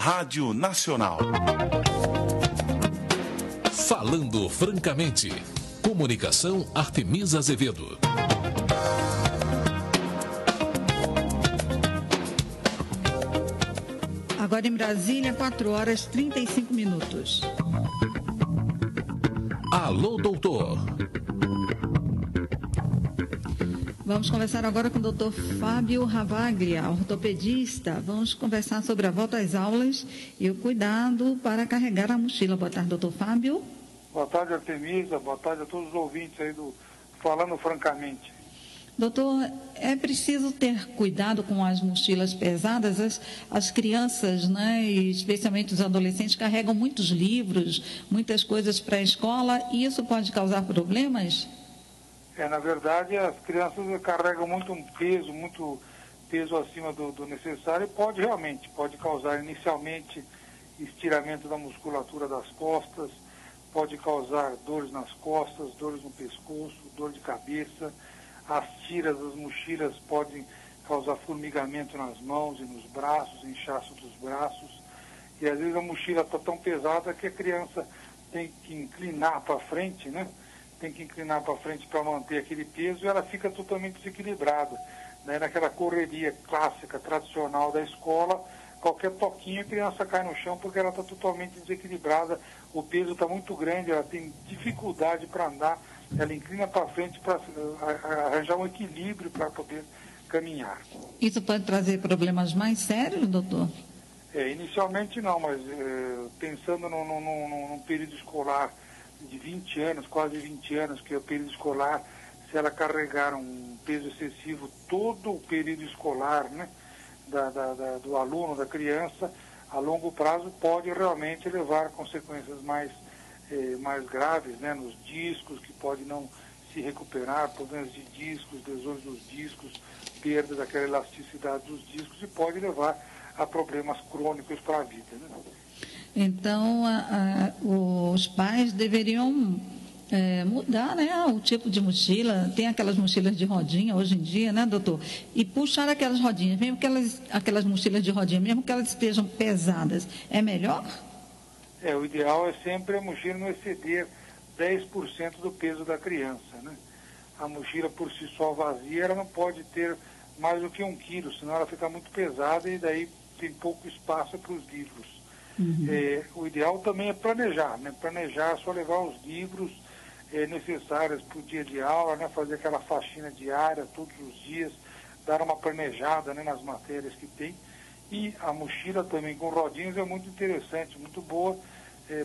Rádio Nacional. Falando francamente. Comunicação Artemisa Azevedo. Agora em Brasília, 4h35. Alô, doutor. Vamos conversar agora com o doutor Fábio Ravaglia, ortopedista. Vamos conversar sobre a volta às aulas e o cuidado para carregar a mochila. Boa tarde, doutor Fábio. Boa tarde, Artemisa. Boa tarde a todos os ouvintes aí do Falando Francamente. Doutor, é preciso ter cuidado com as mochilas pesadas. As crianças, né, e especialmente os adolescentes, carregam muitos livros, muitas coisas para a escola, e isso pode causar problemas? Na verdade, as crianças carregam muito peso acima do necessário e pode causar inicialmente estiramento da musculatura das costas, pode causar dores nas costas, dores no pescoço, dor de cabeça. As tiras das mochilas podem causar formigamento nas mãos e nos braços, inchaço dos braços. E às vezes a mochila está tão pesada que a criança tem que inclinar para frente, né? Tem que inclinar para frente para manter aquele peso e ela fica totalmente desequilibrada, né? Naquela correria clássica, tradicional da escola, qualquer toquinho a criança cai no chão porque ela está totalmente desequilibrada, o peso está muito grande, ela tem dificuldade para andar, ela inclina para frente para arranjar um equilíbrio para poder caminhar. Isso pode trazer problemas mais sérios, doutor? Inicialmente não, mas pensando num período escolar de 20 anos, quase 20 anos, que é o período escolar, se ela carregar um peso excessivo todo o período escolar, né, do aluno, da criança, a longo prazo pode realmente levar a consequências mais graves, né, nos discos, que pode não se recuperar, problemas de discos, lesões dos discos, perda daquela elasticidade dos discos e pode levar a problemas crônicos para a vida, né? Então, os pais deveriam mudar, né, o tipo de mochila. Tem aquelas mochilas de rodinha hoje em dia, né, doutor? E puxar aquelas rodinhas, mesmo que aquelas mochilas de rodinha, mesmo que elas estejam pesadas, é melhor? O ideal é sempre a mochila não exceder 10% do peso da criança, né? A mochila por si só vazia, ela não pode ter mais do que 1 quilo, senão ela fica muito pesada e daí tem pouco espaço para os livros. Uhum. O ideal também é planejar, né? Planejar, só levar os livros necessários para o dia de aula, né? Fazer aquela faxina diária todos os dias, dar uma planejada, né, nas matérias que tem. E a mochila também com rodinhas é muito interessante, muito boa,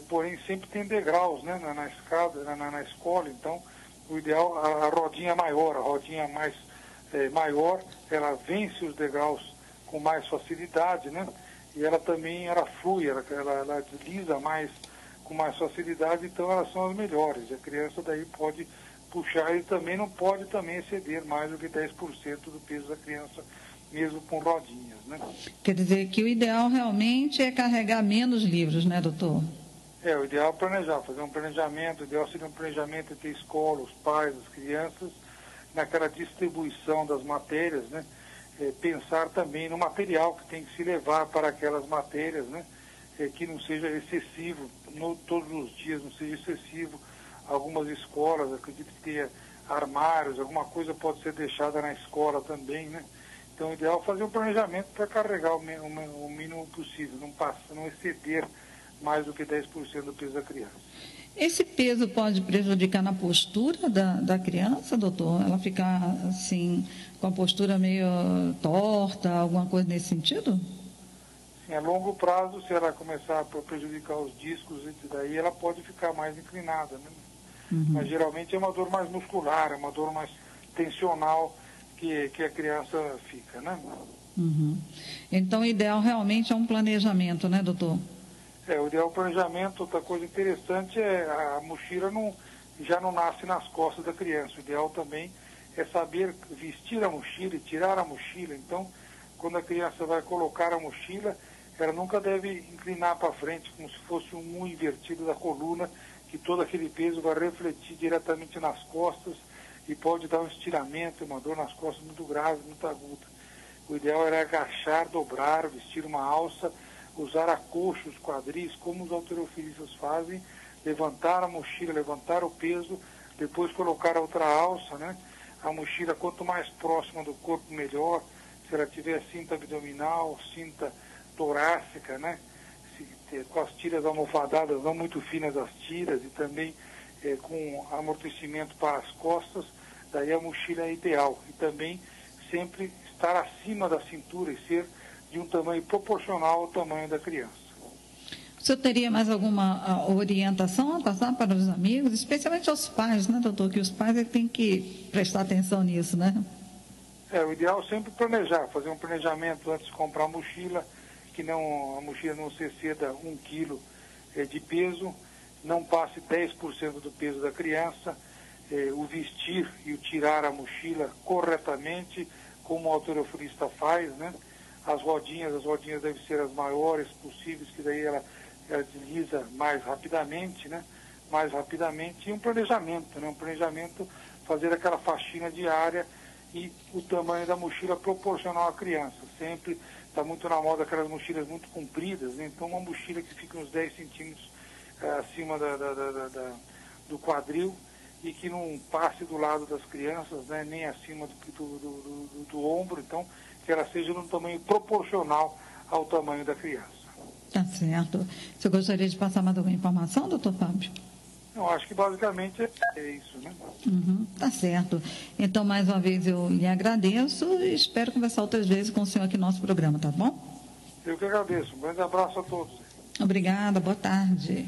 porém sempre tem degraus, né, na escada, na escola, então o ideal, a rodinha maior, a rodinha mais maior, ela vence os degraus com mais facilidade, né? E ela também, flui, ela desliza mais, com mais facilidade, então elas são as melhores. A criança daí pode puxar e também não pode também exceder mais do que 10% do peso da criança, mesmo com rodinhas, né? Quer dizer que o ideal realmente é carregar menos livros, né, doutor? O ideal é planejar, fazer um planejamento, o ideal seria um planejamento entre a escola, os pais, as crianças, naquela distribuição das matérias, né? Pensar também no material que tem que se levar para aquelas matérias, né? Que não seja excessivo, todos os dias não seja excessivo. Algumas escolas, acredito que tenha armários, alguma coisa pode ser deixada na escola também, né? Então, o ideal é fazer um planejamento para carregar o mínimo possível, não exceder mais do que 10% do peso da criança. Esse peso pode prejudicar na postura da criança, doutor? Ela ficar, assim, com a postura meio torta, alguma coisa nesse sentido? Sim, a longo prazo, se ela começar a prejudicar os discos, e daí ela pode ficar mais inclinada, né? Uhum. Mas geralmente é uma dor mais muscular, é uma dor mais tensional que a criança fica, né? Uhum. Então, o ideal realmente é um planejamento, né, doutor? O ideal é o planejamento. Outra coisa interessante é a mochila já não nasce nas costas da criança. O ideal também é saber vestir a mochila e tirar a mochila. Então, quando a criança vai colocar a mochila, ela nunca deve inclinar para frente, como se fosse um U invertido da coluna, que todo aquele peso vai refletir diretamente nas costas e pode dar um estiramento, uma dor nas costas muito grave, muito aguda. O ideal era agachar, dobrar, vestir uma alça, usar a coxa, os quadris, como os halterofilistas fazem, levantar a mochila, levantar o peso, depois colocar a outra alça, né? A mochila, quanto mais próxima do corpo, melhor. Se ela tiver cinta abdominal, cinta torácica, né? Com as tiras almofadadas, não muito finas as tiras, e também com amortecimento para as costas, daí a mochila é ideal. E também sempre estar acima da cintura e ser de um tamanho proporcional ao tamanho da criança. O senhor teria mais alguma orientação a passar para os amigos, especialmente aos pais, né, doutor? Que os pais têm que prestar atenção nisso, né? O ideal é sempre planejar, fazer um planejamento antes de comprar a mochila, que a mochila não se exceda 1 quilo de peso, não passe 10% do peso da criança, o vestir e o tirar a mochila corretamente, como o halterofilista faz, né? As rodinhas devem ser as maiores possíveis, que daí ela desliza mais rapidamente, né? Mais rapidamente, e um planejamento, né? Um planejamento, fazer aquela faxina diária e o tamanho da mochila proporcional à criança. Sempre está muito na moda aquelas mochilas muito compridas, né? Então uma mochila que fica uns 10 centímetros acima do quadril e que não passe do lado das crianças, né? Nem acima do ombro, então que ela seja num tamanho proporcional ao tamanho da criança. Tá certo. Você gostaria de passar mais alguma informação, doutor Fábio? Eu acho que basicamente é isso, né? Tá certo. Então, mais uma vez, eu lhe agradeço e espero conversar outras vezes com o senhor aqui no nosso programa, tá bom? Eu que agradeço. Um grande abraço a todos. Obrigada, boa tarde.